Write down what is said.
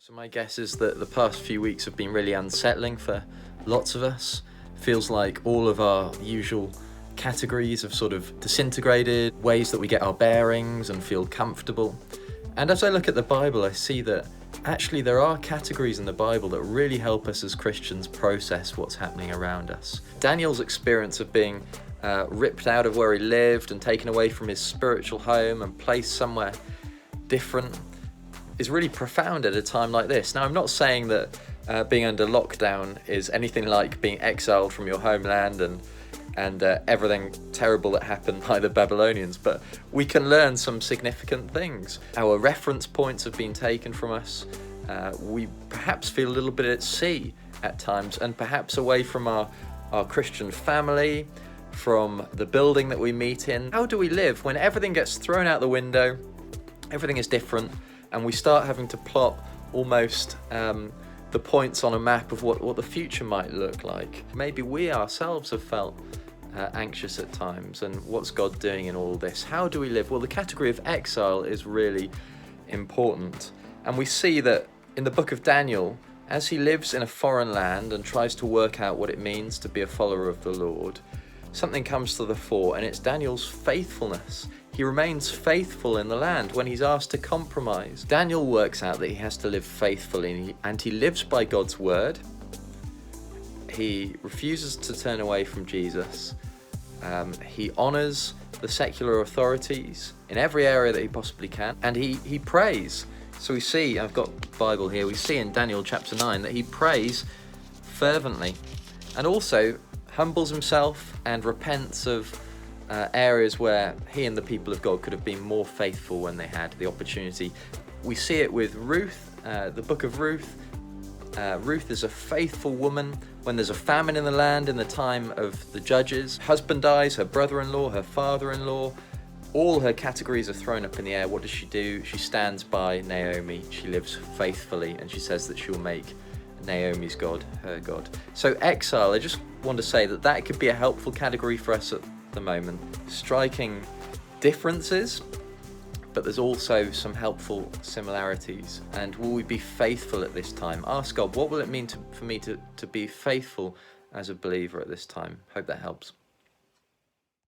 So my guess is that the past few weeks have been really unsettling for lots of us. Feels like all of our usual categories have sort of disintegrated, ways that we get our bearings and feel comfortable. And as I look at the Bible, I see that actually there are categories in the Bible that really help us as Christians process what's happening around us. Daniel's experience of being ripped out of where he lived and taken away from his spiritual home and placed somewhere different is really profound at a time like this. Now, I'm not saying that being under lockdown is anything like being exiled from your homeland and everything terrible that happened by the Babylonians, but we can learn some significant things. Our reference points have been taken from us. We perhaps feel a little bit at sea at times, and perhaps away from our Christian family, from the building that we meet in. How do we live when everything gets thrown out the window, everything is different, and we start having to plot almost the points on a map of what the future might look like? Maybe we ourselves have felt anxious at times, and what's God doing in all this? How do we live? Well, the category of exile is really important, and we see that in the book of Daniel, as he lives in a foreign land and tries to work out what it means to be a follower of the Lord, something comes to the fore, and it's Daniel's faithfulness. He remains faithful in the land when he's asked to compromise. Daniel works out that he has to live faithfully, and he lives by God's word. He refuses to turn away from Jesus. He honors the secular authorities in every area that he possibly can, and he prays. So we see, I've got the Bible here, we see in Daniel chapter 9 that he prays fervently and also humbles himself and repents of areas where he and the people of God could have been more faithful when they had the opportunity. We see it with Ruth, the book of Ruth. Ruth is a faithful woman when there's a famine in the land in the time of the judges. Husband dies, her brother-in-law, her father-in-law, all her categories are thrown up in the air. What does she do? She stands by Naomi. She lives faithfully, and she says that she'll make Naomi's God her God. So exile, I just want to say that could be a helpful category for us at the moment. Striking differences, but there's also some helpful similarities. And will we be faithful at this time? Ask God, what will it mean for me to be faithful as a believer at this time? Hope that helps.